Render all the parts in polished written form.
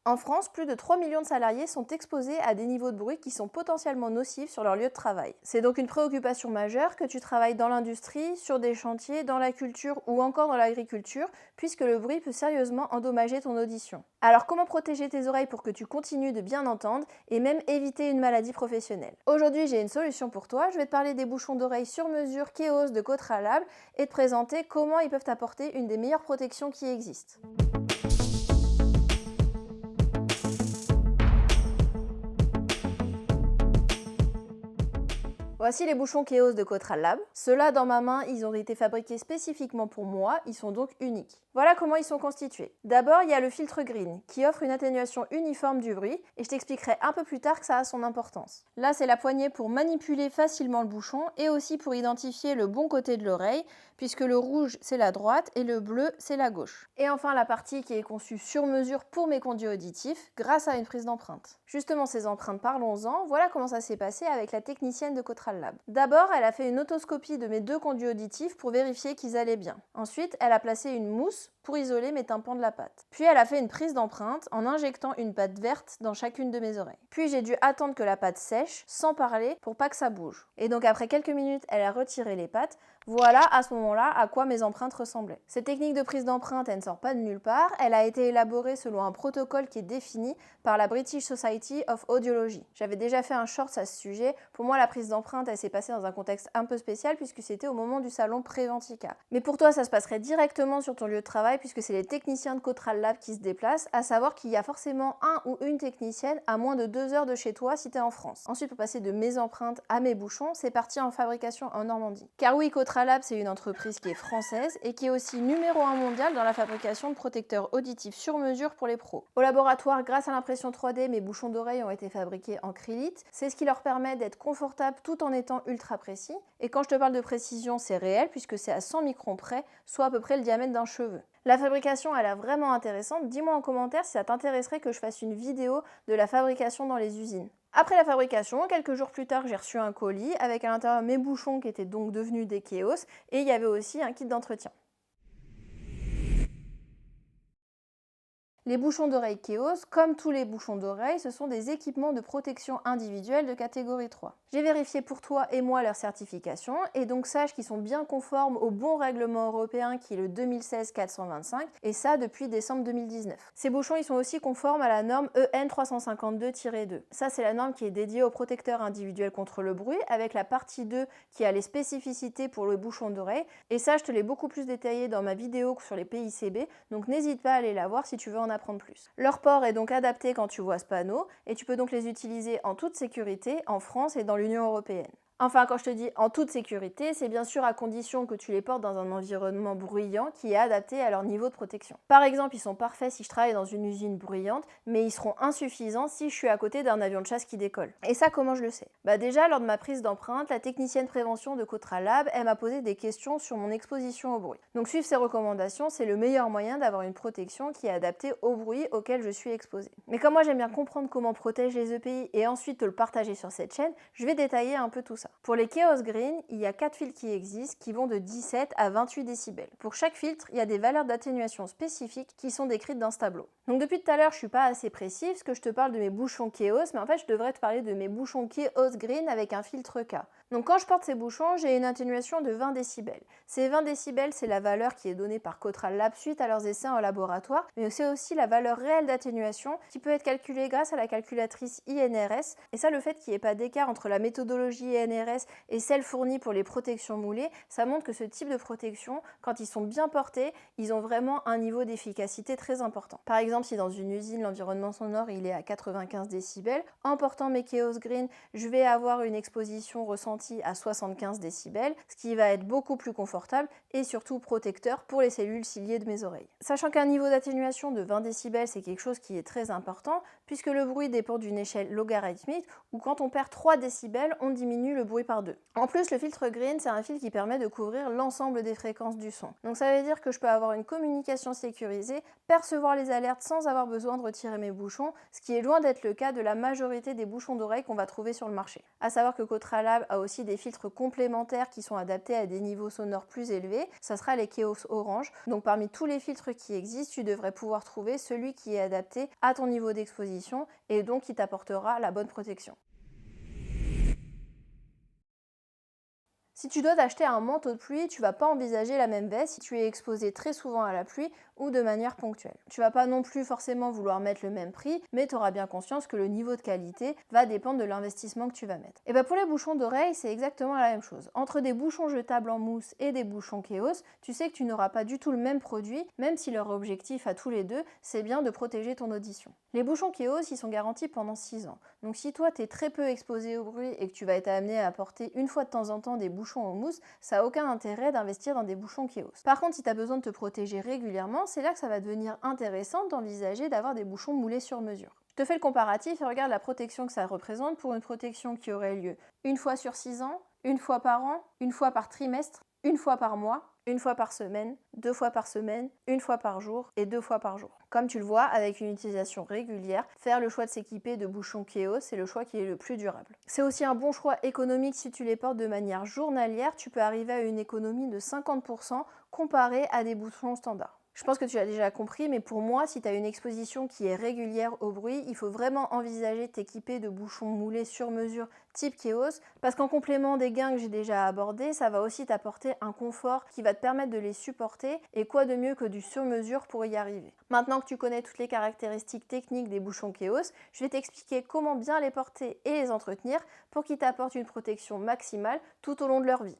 En France, plus de 3 millions de salariés sont exposés à des niveaux de bruit qui sont potentiellement nocifs sur leur lieu de travail. C'est donc une préoccupation majeure que tu travailles dans l'industrie, sur des chantiers, dans la culture ou encore dans l'agriculture, puisque le bruit peut sérieusement endommager ton audition. Alors comment protéger tes oreilles pour que tu continues de bien entendre et même éviter une maladie professionnelle? Aujourd'hui, j'ai une solution pour toi. Je vais te parler des bouchons d'oreilles sur mesure Keos de Cotralab et te présenter comment ils peuvent t'apporter une des meilleures protections qui existent. Voici les bouchons Keos de Cotralab. Ceux-là, dans ma main, ils ont été fabriqués spécifiquement pour moi, ils sont donc uniques. Voilà comment ils sont constitués. D'abord, il y a le filtre green, qui offre une atténuation uniforme du bruit, et je t'expliquerai un peu plus tard que ça a son importance. Là, c'est la poignée pour manipuler facilement le bouchon, et aussi pour identifier le bon côté de l'oreille, puisque le rouge, c'est la droite, et le bleu, c'est la gauche. Et enfin, la partie qui est conçue sur mesure pour mes conduits auditifs, grâce à une prise d'empreinte. Justement, ces empreintes, parlons-en, voilà comment ça s'est passé avec la technicienne de Cotralab. D'abord, elle a fait une otoscopie de mes deux conduits auditifs pour vérifier qu'ils allaient bien. Ensuite, elle a placé une mousse pour isoler mes tympans de la pâte. Puis elle a fait une prise d'empreinte en injectant une pâte verte dans chacune de mes oreilles. Puis j'ai dû attendre que la pâte sèche, sans parler, pour pas que ça bouge. Et donc après quelques minutes, elle a retiré les pâtes. Voilà à ce moment-là à quoi mes empreintes ressemblaient. Cette technique de prise d'empreinte, elle ne sort pas de nulle part. Elle a été élaborée selon un protocole qui est défini par la British Society of Audiology. J'avais déjà fait un short à ce sujet. Pour moi, la prise d'empreinte, elle s'est passée dans un contexte un peu spécial puisque c'était au moment du salon Préventica. Mais pour toi, ça se passerait directement sur ton lieu de travail puisque c'est les techniciens de Cotralab qui se déplacent, à savoir qu'il y a forcément un ou une technicienne à moins de 2 heures de chez toi si tu es en France. Ensuite, pour passer de mes empreintes à mes bouchons, c'est parti en fabrication en Normandie. Car oui, Cotralab, c'est une entreprise qui est française et qui est aussi numéro 1 mondial dans la fabrication de protecteurs auditifs sur mesure pour les pros. Au laboratoire, grâce à l'impression 3D, mes bouchons d'oreilles ont été fabriqués en acrylite. C'est ce qui leur permet d'être confortables tout en étant ultra précis. Et quand je te parle de précision, c'est réel puisque c'est à 100 microns près, soit à peu près le diamètre d'un cheveu. La fabrication, elle est vraiment intéressante. Dis-moi en commentaire si ça t'intéresserait que je fasse une vidéo de la fabrication dans les usines. Après la fabrication, quelques jours plus tard, j'ai reçu un colis avec à l'intérieur mes bouchons qui étaient donc devenus des Keos et il y avait aussi un kit d'entretien. Les bouchons d'oreille Keos, comme tous les bouchons d'oreille, ce sont des équipements de protection individuelle de catégorie 3. J'ai vérifié pour toi et moi leur certification et donc sache qu'ils sont bien conformes au bon règlement européen qui est le 2016-425 et ça depuis décembre 2019. Ces bouchons ils sont aussi conformes à la norme EN 352-2. Ça c'est la norme qui est dédiée aux protecteurs individuels contre le bruit avec la partie 2 qui a les spécificités pour le bouchon d'oreille et ça je te l'ai beaucoup plus détaillé dans ma vidéo sur les PICB donc n'hésite pas à aller la voir si tu veux en apprendre plus. Leur port est donc adapté quand tu vois ce panneau et tu peux donc les utiliser en toute sécurité en France et dans l'Union européenne. Enfin, quand je te dis en toute sécurité, c'est bien sûr à condition que tu les portes dans un environnement bruyant qui est adapté à leur niveau de protection. Par exemple, ils sont parfaits si je travaille dans une usine bruyante, mais ils seront insuffisants si je suis à côté d'un avion de chasse qui décolle. Et ça, comment je le sais? Déjà, lors de ma prise d'empreinte, la technicienne prévention de Cotralab, elle m'a posé des questions sur mon exposition au bruit. Donc suivre ses recommandations, c'est le meilleur moyen d'avoir une protection qui est adaptée au bruit auquel je suis exposée. Mais comme moi j'aime bien comprendre comment protège les EPI et ensuite te le partager sur cette chaîne, je vais détailler un peu tout ça. Pour les Keos Green, il y a 4 filtres qui existent qui vont de 17 à 28 décibels. Pour chaque filtre, il y a des valeurs d'atténuation spécifiques qui sont décrites dans ce tableau. Donc depuis tout à l'heure, je suis pas assez précise parce que je te parle de mes bouchons Keos, mais en fait, je devrais te parler de mes bouchons Keos Green avec un filtre K. Donc quand je porte ces bouchons, j'ai une atténuation de 20 décibels. Ces 20 décibels, c'est la valeur qui est donnée par Cotralab suite à leurs essais en laboratoire, mais c'est aussi la valeur réelle d'atténuation qui peut être calculée grâce à la calculatrice INRS. Et ça, le fait qu'il n'y ait pas d'écart entre la méthodologie INRS et celle fournie pour les protections moulées, ça montre que ce type de protection, quand ils sont bien portés, ils ont vraiment un niveau d'efficacité très important. Par exemple, si dans une usine, l'environnement sonore il est à 95 décibels, en portant mes Keos Green, je vais avoir une exposition ressentie à 75 décibels, ce qui va être beaucoup plus confortable et surtout protecteur pour les cellules ciliées de mes oreilles. Sachant qu'un niveau d'atténuation de 20 décibels, c'est quelque chose qui est très important puisque le bruit dépend d'une échelle logarithmique où quand on perd 3 décibels, on diminue le bruit par deux. En plus, le filtre green, c'est un filtre qui permet de couvrir l'ensemble des fréquences du son. Donc ça veut dire que je peux avoir une communication sécurisée, percevoir les alertes sans avoir besoin de retirer mes bouchons, ce qui est loin d'être le cas de la majorité des bouchons d'oreille qu'on va trouver sur le marché. À savoir que Kotra Lab a aussi des filtres complémentaires qui sont adaptés à des niveaux sonores plus élevés, ça sera les Keos Orange. Donc parmi tous les filtres qui existent, tu devrais pouvoir trouver celui qui est adapté à ton niveau d'exposition et donc qui t'apportera la bonne protection. Si tu dois t'acheter un manteau de pluie, tu vas pas envisager la même veste si tu es exposé très souvent à la pluie ou de manière ponctuelle. Tu vas pas non plus forcément vouloir mettre le même prix, mais tu auras bien conscience que le niveau de qualité va dépendre de l'investissement que tu vas mettre. Et bien pour les bouchons d'oreille, c'est exactement la même chose. Entre des bouchons jetables en mousse et des bouchons Keos, tu sais que tu n'auras pas du tout le même produit, même si leur objectif à tous les deux, c'est bien de protéger ton audition. Les bouchons Keos, ils sont garantis pendant 6 ans. Donc si toi, tu es très peu exposé au bruit et que tu vas être amené à porter une fois de temps en temps des bouchons en mousse, ça n'a aucun intérêt d'investir dans des bouchons Keos. Par contre, si tu as besoin de te protéger régulièrement, c'est là que ça va devenir intéressant d'envisager d'avoir des bouchons moulés sur mesure. Je te fais le comparatif et regarde la protection que ça représente pour une protection qui aurait lieu une fois sur 6 ans, une fois par an, une fois par trimestre, une fois par mois, une fois par semaine, 2 fois par semaine, une fois par jour et 2 fois par jour. Comme tu le vois, avec une utilisation régulière, faire le choix de s'équiper de bouchons Keos, c'est le choix qui est le plus durable. C'est aussi un bon choix économique si tu les portes de manière journalière, tu peux arriver à une économie de 50% comparé à des bouchons standards. Je pense que tu l'as déjà compris, mais pour moi, si tu as une exposition qui est régulière au bruit, il faut vraiment envisager de t'équiper de bouchons moulés sur mesure type Keos, parce qu'en complément des gains que j'ai déjà abordés, ça va aussi t'apporter un confort qui va te permettre de les supporter, et quoi de mieux que du sur-mesure pour y arriver. Maintenant que tu connais toutes les caractéristiques techniques des bouchons Keos, je vais t'expliquer comment bien les porter et les entretenir pour qu'ils t'apportent une protection maximale tout au long de leur vie.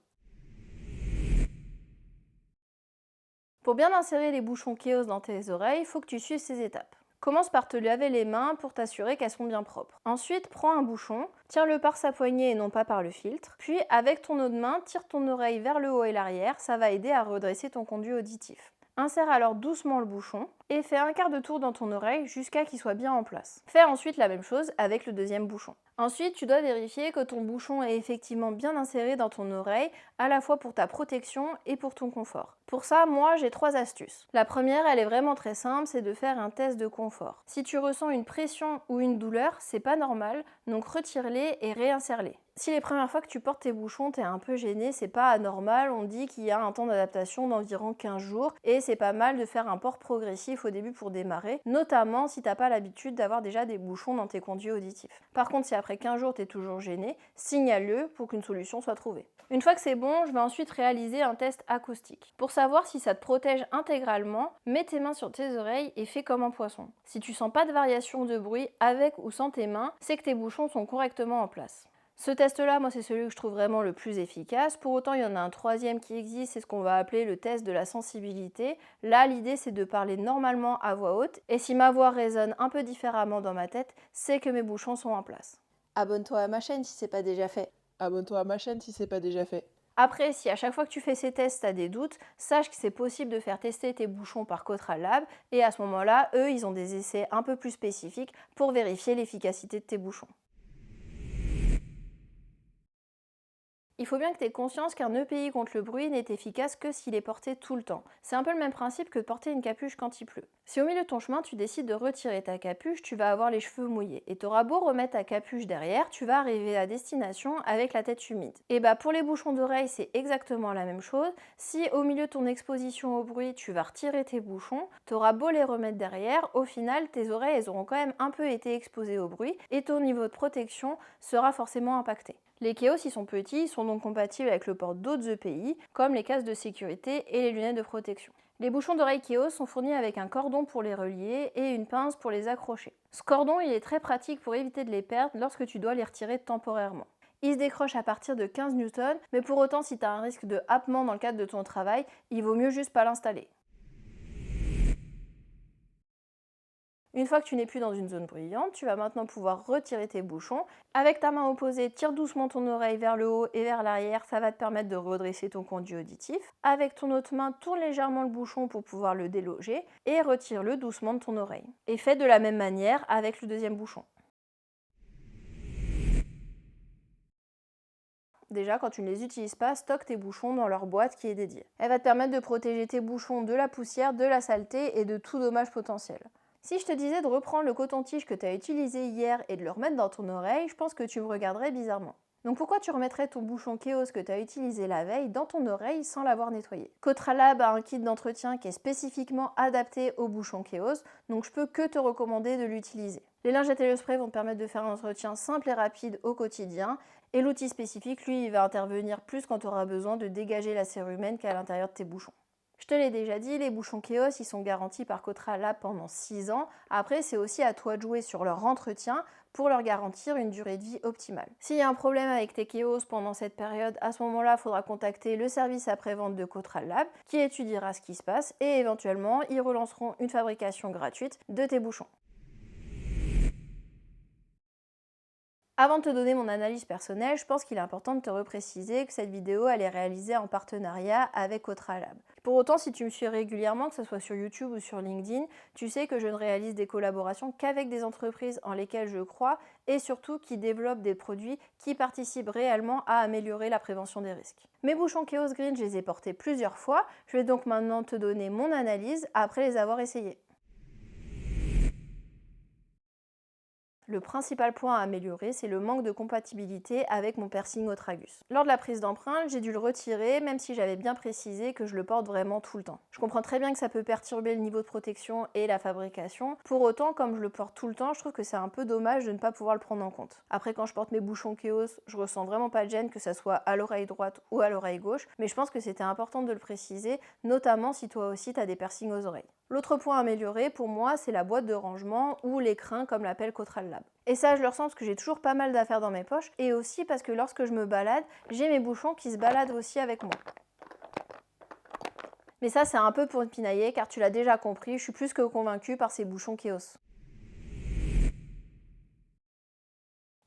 Pour bien insérer les bouchons Keos dans tes oreilles, il faut que tu suives ces étapes. Commence par te laver les mains pour t'assurer qu'elles sont bien propres. Ensuite, prends un bouchon, tire-le par sa poignée et non pas par le filtre. Puis, avec ton autre main, tire ton oreille vers le haut et l'arrière, ça va aider à redresser ton conduit auditif. Insère alors doucement le bouchon et fais un quart de tour dans ton oreille jusqu'à qu'il soit bien en place. Fais ensuite la même chose avec le deuxième bouchon. Ensuite, tu dois vérifier que ton bouchon est effectivement bien inséré dans ton oreille, à la fois pour ta protection et pour ton confort. Pour ça, moi, j'ai 3 astuces. La première, elle est vraiment très simple, c'est de faire un test de confort. Si tu ressens une pression ou une douleur, c'est pas normal, donc retire-les et réinsère-les. Si les premières fois que tu portes tes bouchons, t'es un peu gêné, c'est pas anormal, on dit qu'il y a un temps d'adaptation d'environ 15 jours et c'est pas mal de faire un port progressif au début pour démarrer, notamment si t'as pas l'habitude d'avoir déjà des bouchons dans tes conduits auditifs. Par contre, si après 15 jours t'es toujours gêné, signale-le pour qu'une solution soit trouvée. Une fois que c'est bon, je vais ensuite réaliser un test acoustique. Pour savoir si ça te protège intégralement, mets tes mains sur tes oreilles et fais comme un poisson. Si tu sens pas de variation de bruit avec ou sans tes mains, c'est que tes bouchons sont correctement en place. Ce test-là, moi, c'est celui que je trouve vraiment le plus efficace. Pour autant, il y en a un troisième qui existe, c'est ce qu'on va appeler le test de la sensibilité. Là, l'idée, c'est de parler normalement à voix haute. Et si ma voix résonne un peu différemment dans ma tête, c'est que mes bouchons sont en place. Abonne-toi à ma chaîne si c'est pas déjà fait. Abonne-toi à ma chaîne si c'est pas déjà fait. Après, si à chaque fois que tu fais ces tests, tu as des doutes, sache que c'est possible de faire tester tes bouchons par Kotra Lab. Et à ce moment-là, eux, ils ont des essais un peu plus spécifiques pour vérifier l'efficacité de tes bouchons. Il faut bien que tu aies conscience qu'un EPI contre le bruit n'est efficace que s'il est porté tout le temps. C'est un peu le même principe que de porter une capuche quand il pleut. Si au milieu de ton chemin, tu décides de retirer ta capuche, tu vas avoir les cheveux mouillés. Et tu auras beau remettre ta capuche derrière, tu vas arriver à destination avec la tête humide. Et bah pour les bouchons d'oreille, c'est exactement la même chose. Si au milieu de ton exposition au bruit, tu vas retirer tes bouchons, tu auras beau les remettre derrière, au final, tes oreilles, elles auront quand même un peu été exposées au bruit et ton niveau de protection sera forcément impacté. Les Keos, ils sont petits, ils sont donc compatibles avec le port d'autres EPI, comme les casques de sécurité et les lunettes de protection. Les bouchons d'oreille Keos sont fournis avec un cordon pour les relier et une pince pour les accrocher. Ce cordon, il est très pratique pour éviter de les perdre lorsque tu dois les retirer temporairement. Il se décroche à partir de 15 newtons, mais pour autant, si tu as un risque de happement dans le cadre de ton travail, il vaut mieux juste pas l'installer. Une fois que tu n'es plus dans une zone bruyante, tu vas maintenant pouvoir retirer tes bouchons. Avec ta main opposée, tire doucement ton oreille vers le haut et vers l'arrière, ça va te permettre de redresser ton conduit auditif. Avec ton autre main, tourne légèrement le bouchon pour pouvoir le déloger et retire-le doucement de ton oreille. Et fais de la même manière avec le deuxième bouchon. Déjà, quand tu ne les utilises pas, stocke tes bouchons dans leur boîte qui est dédiée. Elle va te permettre de protéger tes bouchons de la poussière, de la saleté et de tout dommage potentiel. Si je te disais de reprendre le coton-tige que tu as utilisé hier et de le remettre dans ton oreille, je pense que tu me regarderais bizarrement. Donc pourquoi tu remettrais ton bouchon Keos que tu as utilisé la veille dans ton oreille sans l'avoir nettoyé? Cotralab a un kit d'entretien qui est spécifiquement adapté au bouchon Keos, donc je peux que te recommander de l'utiliser. Les lingettes et le spray vont te permettre de faire un entretien simple et rapide au quotidien, et l'outil spécifique, lui, il va intervenir plus quand tu auras besoin de dégager la cérumen qui est à l'intérieur de tes bouchons. Je te l'ai déjà dit, les bouchons Keos, ils sont garantis par Cotralab pendant 6 ans. Après, c'est aussi à toi de jouer sur leur entretien pour leur garantir une durée de vie optimale. S'il y a un problème avec tes Keos pendant cette période, à ce moment-là, il faudra contacter le service après-vente de Cotralab qui étudiera ce qui se passe et éventuellement, ils relanceront une fabrication gratuite de tes bouchons. Avant de te donner mon analyse personnelle, je pense qu'il est important de te repréciser que cette vidéo elle est réalisée en partenariat avec Cotralab. Pour autant, si tu me suis régulièrement, que ce soit sur YouTube ou sur LinkedIn, tu sais que je ne réalise des collaborations qu'avec des entreprises en lesquelles je crois et surtout qui développent des produits qui participent réellement à améliorer la prévention des risques. Mes bouchons Keos Green, je les ai portés plusieurs fois, je vais donc maintenant te donner mon analyse après les avoir essayés. Le principal point à améliorer, c'est le manque de compatibilité avec mon piercing au tragus. Lors de la prise d'empreinte, j'ai dû le retirer, même si j'avais bien précisé que je le porte vraiment tout le temps. Je comprends très bien que ça peut perturber le niveau de protection et la fabrication. Pour autant, comme je le porte tout le temps, je trouve que c'est un peu dommage de ne pas pouvoir le prendre en compte. Après, quand je porte mes bouchons Keos, je ressens vraiment pas de gêne, que ça soit à l'oreille droite ou à l'oreille gauche, mais je pense que c'était important de le préciser, notamment si toi aussi tu as des piercings aux oreilles. L'autre point à améliorer pour moi, c'est la boîte de rangement ou l'écrin comme l'appelle Cotralab. Et ça, je le ressens parce que j'ai toujours pas mal d'affaires dans mes poches et aussi parce que lorsque je me balade, j'ai mes bouchons qui se baladent aussi avec moi. Mais ça, c'est un peu pour pinailler car tu l'as déjà compris, je suis plus que convaincue par ces bouchons Keos.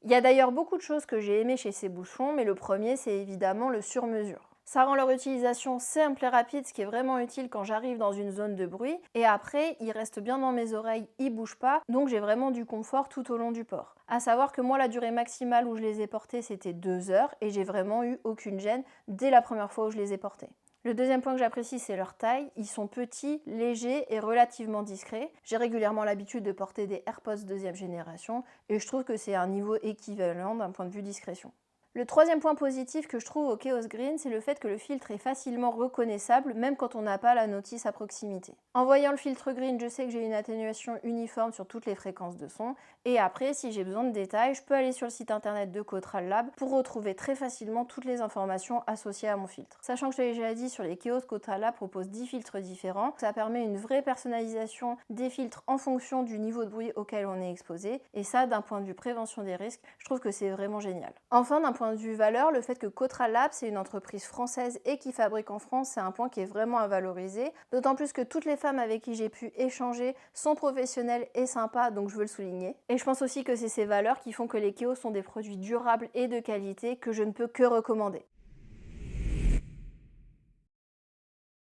Il y a d'ailleurs beaucoup de choses que j'ai aimées chez ces bouchons, mais le premier, c'est évidemment le sur-mesure. Ça rend leur utilisation simple et rapide, ce qui est vraiment utile quand j'arrive dans une zone de bruit. Et après, ils restent bien dans mes oreilles, ils bougent pas, donc j'ai vraiment du confort tout au long du port. À savoir que moi, la durée maximale où je les ai portés, c'était 2 heures et j'ai vraiment eu aucune gêne dès la première fois où je les ai portés. Le deuxième point que j'apprécie, c'est leur taille. Ils sont petits, légers et relativement discrets. J'ai régulièrement l'habitude de porter des AirPods deuxième génération et je trouve que c'est un niveau équivalent d'un point de vue discrétion. Le troisième point positif que je trouve au Keos Green, c'est le fait que le filtre est facilement reconnaissable, même quand on n'a pas la notice à proximité. En voyant le filtre Green, je sais que j'ai une atténuation uniforme sur toutes les fréquences de son. Et après, si j'ai besoin de détails, je peux aller sur le site internet de Cotralab pour retrouver très facilement toutes les informations associées à mon filtre. Sachant que je l'ai déjà dit, sur les Keos, Cotralab propose 10 filtres différents. Ça permet une vraie personnalisation des filtres en fonction du niveau de bruit auquel on est exposé. Et ça, d'un point de vue prévention des risques, je trouve que c'est vraiment génial. Enfin, d'un point de vue valeur, le fait que Cotralab, c'est une entreprise française et qui fabrique en France, c'est un point qui est vraiment à valoriser. D'autant plus que toutes les femmes avec qui j'ai pu échanger sont professionnelles et sympas, donc je veux le souligner. Et je pense aussi que c'est ces valeurs qui font que les Keos sont des produits durables et de qualité que je ne peux que recommander.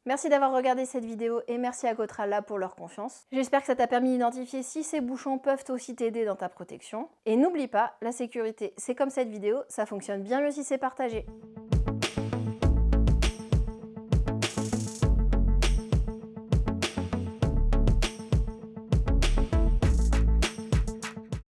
Merci d'avoir regardé cette vidéo et merci à Cotralab pour leur confiance. J'espère que ça t'a permis d'identifier si ces bouchons peuvent aussi t'aider dans ta protection. Et n'oublie pas, la sécurité, c'est comme cette vidéo, ça fonctionne bien mieux si c'est partagé.